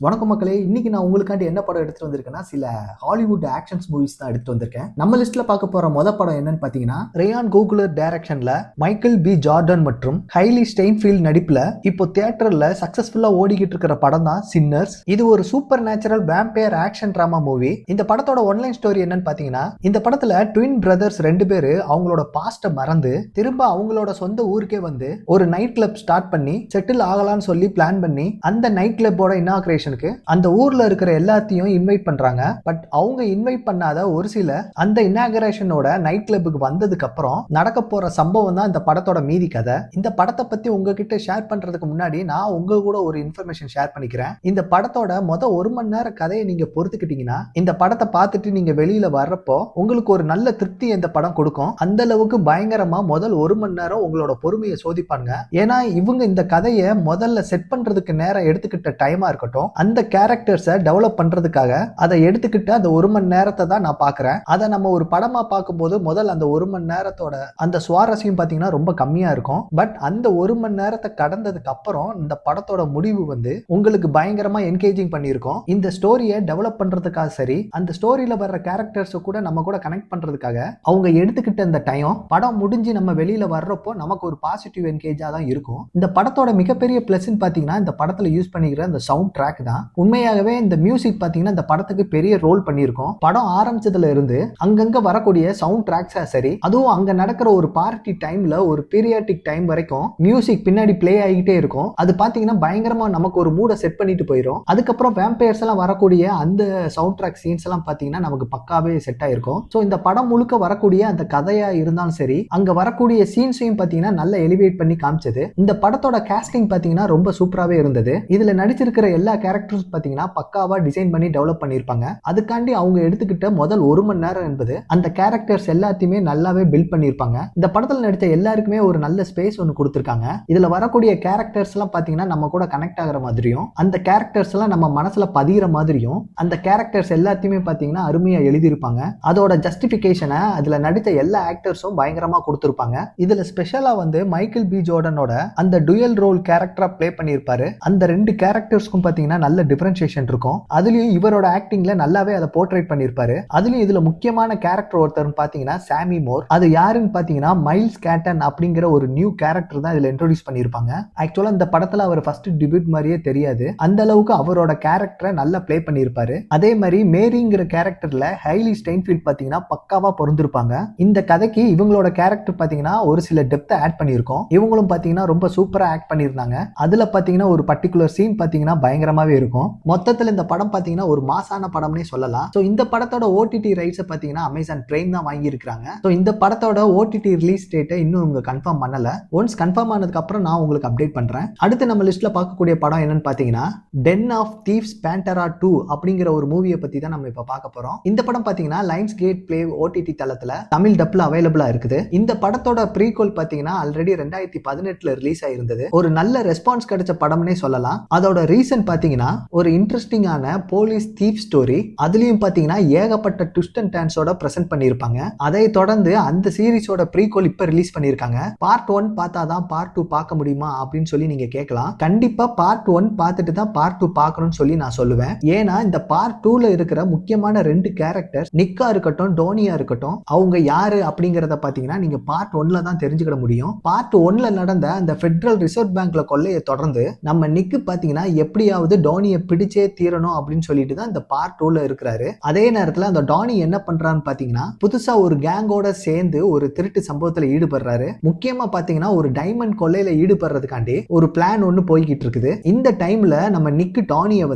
வணக்கம் மக்களே, இன்னைக்கு நான் உங்களுக்காண்டி என்ன படம் எடுத்துட்டு வந்திருக்கேன்னா சில ஹாலிவுட் ஆக்ஷன்ஸ் மூவிஸ் தான் எடுத்துட்டு வந்திருக்கேன். நம்ம லிஸ்ட்ல பார்க்க போற படம் என்னன்னு பாத்தீங்கன்னா ரயான் கோகுலர் டைரக்ஷன்ல மைக்கேல் பி ஜார்டன் மற்றும் ஹைலி ஸ்டெயின்ஃபீல்ட் நடிப்புல இப்போ தியேட்டர்ல சக்சஸ்ஃபுல்லா ஓடிக்கிட்டு இருக்கிற படம் தான் சின்னர்ஸ். இது ஒரு super natural vampire action drama movie. இந்த படத்தோட ஒன்லைன் ஸ்டோரி என்னன்னு பாத்தீங்கன்னா, இந்த படத்துல ட்வின் பிரதர்ஸ் ரெண்டு பேரு அவங்களோட பாஸ்ட மறந்து திரும்ப அவங்களோட சொந்த ஊருக்கே வந்து ஒரு நைட் கிளப் ஸ்டார்ட் பண்ணி செட்டில் ஆகலாம்னு சொல்லி பிளான் பண்ணி அந்த நைட் கிளப்போட இனாகிரேஷன் அந்த ஊர்ல இருக்கிற எல்லாத்தையும் இன்வைட் பண்றாங்க. பட் அவங்க இன்வைட் பண்ணாத ஒரு சில அந்த இனாகிரேஷனோட நைட் கிளப்புக்கு வந்ததுக்கு அப்புறம் நடக்க போற சம்பவம் தான் இந்த படத்தோட மீதி கதை. இந்த படத்தை பத்தி உங்ககிட்ட ஷேர் பண்றதுக்கு முன்னாடி நான் உங்க கூட ஒரு இன்ஃபர்மேஷன் ஷேர் பண்ணிக்கிறேன். இந்த படத்தோட ஒரு மணி நேர கதையை நீங்க பொறுத்துக்கிட்டீங்கன்னா இந்த படத்தை பார்த்துட்டு நீங்க வெளியில வர்றப்போ உங்களுக்கு ஒரு நல்ல திருப்தி இந்த படம் கொடுக்கும். அந்த அளவுக்கு பயங்கரமா முதல் ஒரு மணி நேரம் உங்களோட பொறுமையை சோதிப்பாங்க. ஏன்னா இவங்க இந்த கதையை முதல்ல செட் பண்றதுக்கு நேரம் எடுத்துக்கிட்ட டைமா இருக்கட்டும், அந்த கேரக்டர்ஸை டெவலப் பண்றதுக்காக அதை எடுத்துக்கிட்டு அந்த ஒரு மணி நேரத்தை தான் நான் பாக்குறேன். அதை நம்ம ஒரு படமா பார்க்கும்போது முதல் அந்த ஒரு மணி நேரத்தோட அந்த சுவாரஸ்யம் பாத்தீங்கன்னா ரொம்ப கம்மியா இருக்கும். பட் அந்த ஒரு மணி நேரத்தை கடந்ததுக்கு அப்புறம் இந்த படத்தோட முடிவு உங்களுக்கு பயங்கரமா என்கேஜிங் பண்ணியிருக்கோம். இந்த ஸ்டோரியை டெவலப் பண்றதுக்காக சரி, அந்த ஸ்டோரியில வர்ற கேரக்டர்ஸ் கூட நம்ம கூட கனெக்ட் பண்றதுக்காக அவங்க எடுத்துக்கிட்ட இந்த டைம் படம் முடிஞ்சு நம்ம வெளியில வர்றப்போ நமக்கு ஒரு பாசிட்டிவ் என்கேஜா தான் இருக்கும். இந்த படத்தோட மிகப்பெரிய பிளஸ் பாத்தீங்கன்னா இந்த படத்துல யூஸ் பண்ணிக்கிற அந்த சவுண்ட் ட்ராக் தான். உண்மையாகவே இந்த மியூசிக் பாத்தீங்கன்னா இந்த படத்துக்கு பெரிய ரோல் பண்ணியிருக்கோம். படம் ஆரம்பிச்சதுல இருந்து அங்கங்க வரக்கூடிய சவுண்ட் ட்ராக்ஸா சரி, அதுவும் அங்க நடக்கிற ஒரு பார்ட்டி டைம்ல ஒரு பீரியாடிக் டைம் வரைக்கும் மியூசிக் பின்னாடி பிளே ஆகிட்டே இருக்கும். அது பாத்தீங்கன்னா பயங்கரமா நமக்கு ஒரு மூட செட் பண்ணிட்டு போயிடும். அதுக்கப்புறம் வேம்பயர்ஸ் எல்லாம் வரக்கூடிய அந்த சவுண்ட் ட்ராக் சீன்ஸ் எல்லாம் பாத்தீங்கன்னா நமக்கு பக்காவே செட் ஆயிருக்கும். ஸோ இந்த படம் முழுக்க வரக்கூடிய அந்த கதையா இருந்தாலும் சரி, அங்க வரக்கூடிய சீன்ஸையும் பாத்தீங்கன்னா நல்ல எலிவேட் பண்ணி காமிச்சது. இந்த படத்தோட காஸ்டிங் பாத்தீங்கன்னா ரொம்ப சூப்பராகவே இருந்தது. இதுல நடிச்சிருக்கிற எல்லா கேரக்டர்ஸ் பாத்தீங்கன்னா பக்காவா டிசைன் பண்ணி டெவலப் பண்ணிருப்பாங்க. அதுக்காண்டி அவங்க எடுத்துக்கிட்ட முதல் ஒரு மணி நேரம் என்பது அந்த கேரக்டர்ஸ் எல்லாத்தையுமே நல்லாவே பில்ட் பண்ணிருப்பாங்க. இந்த படத்துல நடிச்ச எல்லாருக்குமே ஒரு நல்ல ஸ்பேஸ் ஒன்று கொடுத்திருக்காங்க. இதுல வரக்கூடிய கேரக்டர்ஸ் எல்லாம் பாத்தீங்கன்னா நம்ம கூட கனெக்ட் ஆகிற மாதிரியும், அந்த கேரக்டர்ஸ் எல்லாம் நம்ம மனசுல பதிகிற மாதிரியும், அந்த கேரக்டர்ஸ் எல்லாத்தையுமே பாத்தீங்கன்னா அருமையா எழுதியிருப்பாங்க. அதோட ஜஸ்டிபிகேஷனை அதுல நடித்த எல்லா ஆக்டர்ஸும் பயங்கரமா கொடுத்திருப்பாங்க. இதுல ஸ்பெஷலா மைக்கேல் பி ஜோர்டனோட அந்த டுயல் ரோல் கேரக்டரா பிளே பண்ணியிருப்பாரு. அந்த ரெண்டு கேரக்டர்ஸ்க்கும் பாத்தீங்கன்னா நல்ல டிஃபரன்ஷியேஷன் இருக்கும். அதுலயும் இவரோட ஆக்டிங்ல நல்லாவே அதை போர்ட்ரேட் பண்ணிருப்பாரு. அதுலயும் இதுல முக்கியமான கேரக்டர் ஒருத்தர் பாத்தீங்கன்னா சாமி மோர். அது யாருன்னு பாத்தீங்கன்னா மைல்ஸ் கேட்டன் அப்படிங்கிற ஒரு நியூ கேரக்டர் தான் இதுல இன்ட்ரோடியூஸ் பண்ணிருப்பாங்க. ஆக்சுவலா இந்த படத்துல அவர் ஃபர்ஸ்ட் டெபியூட் மாதிரியே தெரியாது. அந்த அளவுக்கு அவரோட கேரக்டரை நல்லா பிளே பண்ணிருப்பாரு. அதே மாதிரி மேரிங்கிற கேரக்டர்ல ஹைலி ஸ்டெயின்ஃபீல்ட் பாத்தீங்கன்னா பக்காவா பொருந்திருப்பாங்க. இந்த கதைக்கு இவங்களோட கேரக்டர் பாத்தீங்கன்னா ஒரு சில டெப்த் ஆட் பண்ணிருக்கோம். இவங்களும் பாத்தீங்கன்னா ரொம்ப சூப்பரா ஆக்ட் பண்ணிருந்தாங்க. அதுல பாத்தீங்கன்னா ஒரு பர்டிகுலர் சீன் பாத்தீங்கன்னா பயங்கரமாவே இருக்கும். மொத்தத்துல இந்த படம் பாத்தீங்கன்னா ஒரு மாசான படம்னே சொல்லலாம். சோ இந்த படத்தோட ஓடிடி ரைட்ஸ் பாத்தீங்கன்னா அமேசான் பிரைம் தான் வாங்கி இருக்காங்க. சோ இந்த படத்தோட ஓடிடி ரிலீஸ் டேட்டை இன்னும் இவங்க கன்ஃபார்ம் பண்ணல. ஒன்ஸ் கன்ஃபார்ம் ஆனதுக்கு அப்புறம் நான் உங்களுக்கு அப்டேட் பண்றேன். அடுத்து நம்ம லிஸ்ட்ல பார்க்கக்கூடிய படம் என்னன்னு பாத்தீங்கன்னா டென் ஆஃப் தீவ்ஸ் பேண்டரா 2 அப்படிங்கிற ஒரு மூவியை பத்தி தான் நம்ம இப்ப பார்க்க போறோம். இந்த படம் பாத்தீங்கன்னா லைன்ஸ் கேட் பிளே ஓடிடி தளத்துல தமிழ் டப்ல அவைலபிளா இருக்குது. இந்த படத்தோட ப்ரீக்வல் பாத்தீங்கன்னா ஆல்ரெடி 2018 ரிலீஸ் ஆயிருந்தது. ஒரு நல்ல ரெஸ்பான்ஸ் கிடைச்ச படம்னே சொல்லலாம். அதோட ரீசன் பாத்தீங்கன்னா ஒரு இன்ட்ரெஸ்டிங்கான போலீஸ் தீப் ஸ்டோரி. அதுலயும் பாத்தீங்கன்னா ஏகப்பட்ட ட்விஸ்ட் அண்ட் டர்ன்ஸோட பிரசன்ட் பண்ணிருப்பாங்க. அதை தொடர்ந்து அந்த சீரிஸோட ப்ரீக்வல் இப்ப ரிலீஸ் பண்ணிருக்காங்க. பார்ட் 1 பார்த்தாதான் பார்ட் 2 பார்க்க முடியுமா அப்படின்னு சொல்லி நீங்க கேட்கலாம். கண்டிப்பா பார்ட் 1 பார்த்துட்டு தான் பார்ட் 2 பார்க்கணும்னு சொல்லி நான் சொல்லுவேன். ஏன்னா இந்த பார்ட் 2ல இருக்கிற முக்கியமான ரெண்டு கேரக்டர் நிக்கா இருக்கட்டும், டோனியா இருக்கட்டும், அவங்க யாரு அப்படிங்கறத பாத்தீங்கன்னா நீங்க பார்ட் 1ல தான் தெரிஞ்சுக்கிட முடியும். பார்ட் 1ல நடந்த அந்த பெடரல் ரிசர்வ் பேங்க்ல கொள்ளையை தொடர்ந்து நம்ம நிக்கு பாத்தீங்கன்னா எப்படியாவது டோனியை பிடிச்சே தீரணும் அப்படின்னு சொல்லிட்டு தான் இந்த பார்ட் 2ல இருக்கிறாரு. அதே நேரத்துல அந்த டானி என்ன பண்றான்னு பாத்தீங்கன்னா புதுசா ஒரு கேங்கோட சேர்ந்து ஒரு திருட்டு சம்பவத்துல ஈடுபடுறாரு. முக்கியமா பாத்தீங்கன்னா ஒரு டைமண்ட் கொள்ளையில ஈடுபடுறதுக்காண்டி ஒரு பிளான் ஒன்னு போய்கிட்டு இருக்குது. இந்த டைம்ல நம்ம நிக்கு டானிய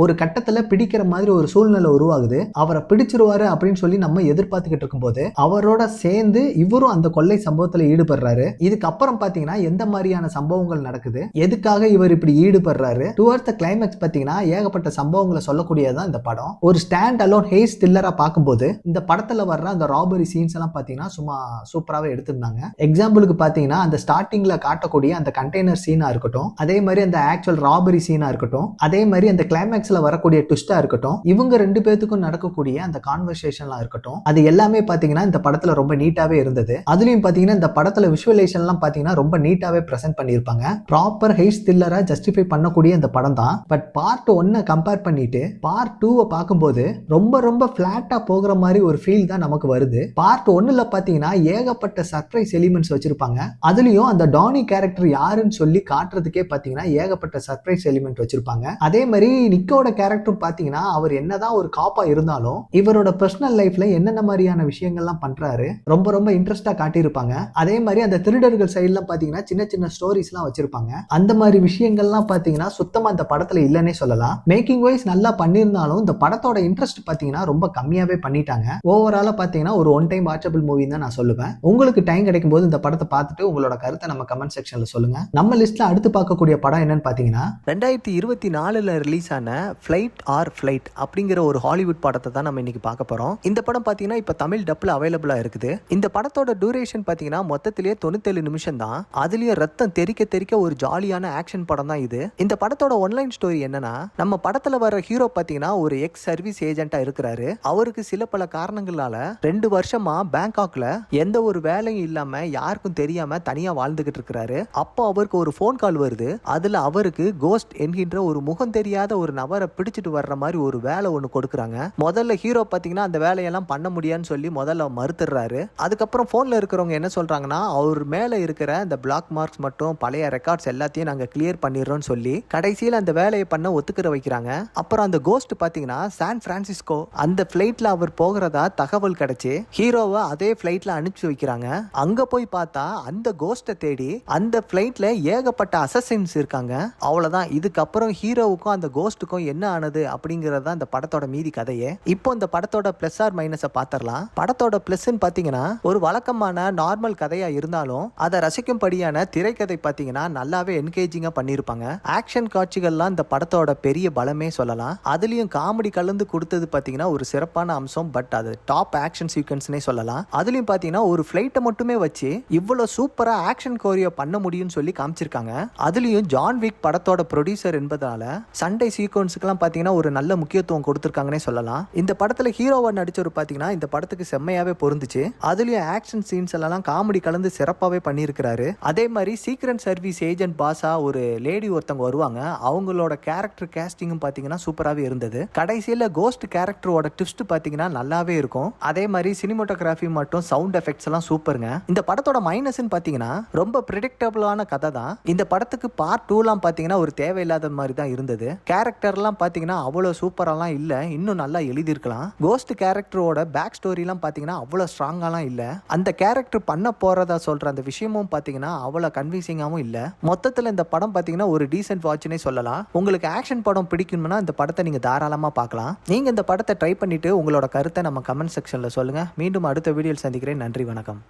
ஒரு கட்டத்துல பிடிக்கிற மாதிரி ஒரு சூழ்நிலை உருவாகுது. அவரை பிடிச்சிருவாரு அப்படின்னு சொல்லி நம்ம எதிர்பார்த்துக்கிட்டு இருக்கும்போது அவரோட சேர்ந்து இவரும் அந்த கொள்ளை சம்பவத்துல ஈடுபடுறாரு. இதுக்கப்புறம் பாத்தீங்கன்னா எந்த மாதிரியான சம்பவங்கள் நடக்குது, எதுக்காக இவர் இப்படி ஈடுபடுறாரு, டுவர்ட்ஸ் தி கிளைமாக்ஸ் பாத்தீங்கன்னா ஏகப்பட்ட சம்பவங்களை சொல்லக்கூடியதான் இந்த படம். ஒரு ஸ்டாண்ட் அலோன் ஹேஸ் த்ரில்லரா பார்க்கும்போது இந்த படத்துல வர்ற அந்த ராபரி சீன்ஸ் எல்லாம் பாத்தீங்கன்னா சும்மா சூப்பராகவே எடுத்திருந்தாங்க. எக்ஸாம்பிளுக்கு பாத்தீங்கன்னா அந்த ஸ்டார்டிங்ல காட்டக்கூடிய அந்த கண்டெய்னர் சீனா இருக்கட்டும், அதே மாதிரி அந்த ஆக்சுவல் ராபரி சீனா இருக்கட்டும், அதே மாதிரி அந்த கிளைமேக்ஸ்ல வரக்கூடிய ட்விஸ்டா இருக்கட்டும், இவங்க ரெண்டு பேத்துக்கும் நடக்கக்கூடிய அந்த கான்வர்சேஷன்லாம் இருக்கட்டும், அது எல்லாமே பாத்தீங்கன்னா இந்த படத்துல ரொம்ப நீட்டாவே இருந்தது. அதுலயும் பாத்தீங்கன்னா இந்த படத்துல விஷுவலைசேஷன் எல்லாம் பாத்தீங்கன்னா ரொம்ப நீட்டாவே பிரசன்ட் பண்ணிருப்பாங்க. ப்ராப்பர் ஹேஸ் த்ரில்லரா ஜஸ்டிஃபை பண்ணக்கூடிய இந்த படம் தான். பட் பார்ட் 1 கம்பேர் பண்ணிட்டு பார்ட் 2 பார்க்கும்போது ரொம்ப ரொம்ப பிளாட்டா போகிற மாதிரி ஒரு ஃபீல் தான் நமக்கு வருது. பார்ட் 1ல பாத்தீங்கன்னா ஏகப்பட்ட சர்ப்ரைஸ் எலிமெண்ட்ஸ் வச்சிருப்பாங்க. அதுலயும் அந்த டானி கேரக்டர் யாருன்னு சொல்லி காட்டுறதுக்கே பாத்தீங்கன்னா ஏகப்பட்ட சர்ப்ரைஸ் எலிமெண்ட் வச்சிருப்பாங்க. அதே மாதிரி நிக்கோட கேரக்டர் பாத்தீங்கன்னா அவர் என்னதான் ஒரு காப்பா இருந்தாலும் இவரோட பர்சனல் லைஃப்ல என்னென்ன மாதிரியான விஷயங்கள்லாம் பண்றாரு ரொம்ப ரொம்ப இன்ட்ரெஸ்டா காட்டியிருப்பாங்க. அதே மாதிரி அந்த திருடர்கள் சைட்ல பாத்தீங்கன்னா சின்ன சின்ன ஸ்டோரிஸ் எல்லாம் வச்சிருப்பாங்க. அந்த மாதிரி விஷயங்கள்லாம் பாத்தீங்கன்னா சுத்தமா இந்த படத்துல இல்லன்னே சொல்லலாம். மேக்கிங் வைஸ் நல்லா பண்ணியிருந்தாலும் இந்த படத்தோட இன்ட்ரெஸ்ட் பாத்தீங்கன்னா ரொம்ப கம்மியாவே பண்ணிட்டாங்க. ஓவராலா பாத்தீங்கன்னா ஒரு ஒன் டைம் வாட்சபிள் மூவி தான் நான் சொல்லுவேன். உங்களுக்கு டைம் கிடைக்கும் போது இந்த படத்தை பார்த்துட்டு உங்களோட கருத்தை நம்ம கமெண்ட் செக்ஷன்ல சொல்லுங்க. நம்ம லிஸ்ட்ல அடுத்து பார்க்கக்கூடிய படம் என்னன்னு பாத்தீங்கன்னா 2024ல ரிலீஸ் ஆன ஃபிளைட் ஆர் ஃபிளைட் அப்படிங்கிற ஒரு ஹாலிவுட் படத்தை தான் நம்ம இன்னைக்கு பார்க்க போறோம். இந்த படம் பாத்தீங்கன்னா இப்ப தமிழ் டப்ல அவைலபிளா இருக்குது. இந்த படத்தோட டியூரேஷன் பாத்தீங்கன்னா மொத்தத்திலேயே 97 நிமிஷம் தான். அதுலயும் ரத்தம் தெறிக்க தெறிக்க ஒரு ஜாலியான ஆக்ஷன் படம் தான் இது. இந்த படத்தோட ஒன்லைன் ஸ்டோரி என்னன்னா, நம்ம படத்துல வர ஹீரோ பாத்தீங்கன்னா ஒரு எக்ஸ் சர்வீஸ் ஏஜென்ட்டா இருக்கிறாரு. அவருக்கு சில பல காரணங்களால 2 வருஷமா பேங்காக்ல எந்த ஒரு வேலையும் இல்லாம யாருக்கும் தெரியாம தனியா வாழ்ந்துகிட்டு இருக்கிறாரு. அப்போ அவருக்கு ஒரு போன் கால் வருது. அதுல அவருக்கு கோஸ்ட் என்கின்ற ஒரு முகம் தெரியாத ஒரு நபரை பிடிச்சிட்டு வர்ற மாதிரி ஒரு வேலை ஒண்ணு கொடுக்குறாங்க. முதல்ல ஹீரோ பாத்தீங்கன்னா அந்த வேலையெல்லாம் பண்ண முடியான்னு சொல்லி முதல்ல மறுத்துறாரு. அதுக்கப்புறம் போன்ல இருக்கிறவங்க என்ன சொல்றாங்கன்னா, அவர் மேல இருக்கிற அந்த பிளாக் மார்க்ஸ் மற்றும் பழைய ரெக்கார்ட்ஸ் எல்லாத்தையும் நாங்க கிளியர் பண்ணிடுறோம்னு சொல்லி கடைசியில் அந்த வேலையை பண்ண ஒத்துக்கிற வைக்கிறாங்க. அப்புறம் அந்த கோஸ்ட் பாத்தீங்கன்னா சான் பிரான்சிஸ்கோ அந்த பிளைட்ல அவர் போகிறதா தகவல் கிடைச்சு ஹீரோவை அதே பிளைட்ல அனுப்பிச்சு வைக்கிறாங்க. அங்க போய் பார்த்தா அந்த கோஸ்ட்டை தேடி அந்த பிளைட்ல ஏகப்பட்ட அசசின்ஸ் இருக்காங்க. அவ்வளவுதான். இதுக்கப்புறம் ஹீரோவுக்கும் அந்த கோஸ்ட்டுக்கும் என்ன ஆனது அப்படிங்கறது தான் இந்த படத்தோட மீதி கதையே. இப்போ இந்த படத்தோட பிளஸ் ஆர் மைனஸை பார்த்தரலாம். படத்தோட பிளஸ்ன்னு பாத்தீங்கன்னா ஒரு வழக்கமான நார்மல் கதையா இருந்தாலும் அதை ரசிக்கும்படியான திரைக்கதை பாத்தீங்கன்னா நல்லாவே என்கேஜிங்கா பண்ணிருப்பாங்க. ஆக்ஷன் காட்சிகள்லாம் இந்த படத்தோட பெரிய பலமே சொல்லலாம். அதுலயும் காமெடி கலந்து கொடுத்தது பாத்தீங்கன்னா ஒரு சிறப்பான அம்சம். பட் அது டாப் ஆக்ஷன் சீக்வன்ஸ்னே சொல்லலாம். அதுலயும் பாத்தீங்கன்னா ஒரு ஃபிளைட்டை மட்டுமே வச்சு இவ்வளவு சூப்பரா ஆக்ஷன் கோரியோ பண்ண முடியும்னு சொல்லி காமிச்சிருக்காங்க. அதுலயும் ஜான் விக் படத்தோட ப்ரொடியூசர் என்பதால சண்டை சீக்வன்ஸுக்கெல்லாம் பாத்தீங்கன்னா ஒரு நல்ல முக்கியத்துவம் கொடுத்திருக்காங்கன்னே சொல்லலாம். இந்த படத்துல ஹீரோவா நடிச்சவர் பாத்தீங்கன்னா இந்த படத்துக்கு செம்மையாவே பொருந்துச்சு. அதுலயும் ஆக்ஷன் சீன்ஸ் எல்லாம் காமெடி கலந்து சிறப்பாவே பண்ணியிருக்கிறாரு. அதே மாதிரி சீக்ரெட் சர்வீஸ் ஏஜென்ட் பாஸா ஒரு லேடி ஒருத்தவங்க வருவாங்க. அவங்களோட கேரக்டர் கேஸ்டிங்கும் பாத்தீங்கன்னா சூப்பராகவே இருந்தது. கடைசியில் கோஸ்ட் கேரக்டரோட ட்விஸ்ட் பாத்தீங்கன்னா நல்லாவே இருக்கும். அதே மாதிரி சினிமோட்டோகிராஃபி மற்றும் சவுண்ட் எஃபெக்ட்ஸ் எல்லாம் சூப்பருங்க. இந்த படத்தோட மைனஸ் பாத்தீங்கன்னா ரொம்ப பிரெடிக்டபிளான கதை தான். இந்த படத்துக்கு பார்ட் 2லாம் பாத்தீங்கன்னா ஒரு தேவையில்லாத மாதிரி தான் இருந்தது. கேரக்டர்லாம் பாத்தீங்கன்னா அவ்வளவு சூப்பரெல்லாம் இல்ல. இன்னும் நல்லா எழுதியிருக்கலாம். கோஸ்ட் கேரக்டரோட பேக் ஸ்டோரிலாம் பாத்தீங்கன்னா அவ்வளவு ஸ்ட்ராங்காலாம் இல்ல. அந்த கேரக்டர் பண்ண போறதா சொல்ற அந்த விஷயமும் பாத்தீங்கன்னா அவ்வளவு கன்வின்சிங்காவும் இல்ல. மொத்தத்தில் இந்த படம் பாத்தீங்கன்னா ஒரு டீசென்ட் வாட்ச்னே சொல்லலாம். உங்களுக்கு ஆக்ஷன் படம் பிடிக்கும்னா இந்த படத்தை நீங்க தாராளமா பார்க்கலாம். நீங்க இந்த படத்தை ட்ரை பண்ணிட்டு உங்களோட கருத்தை நம்ம கமெண்ட் செக்ஷன்ல சொல்லுங்க. மீண்டும் அடுத்த வீடியோவில் சந்திக்கிறேன். நன்றி, வணக்கம்.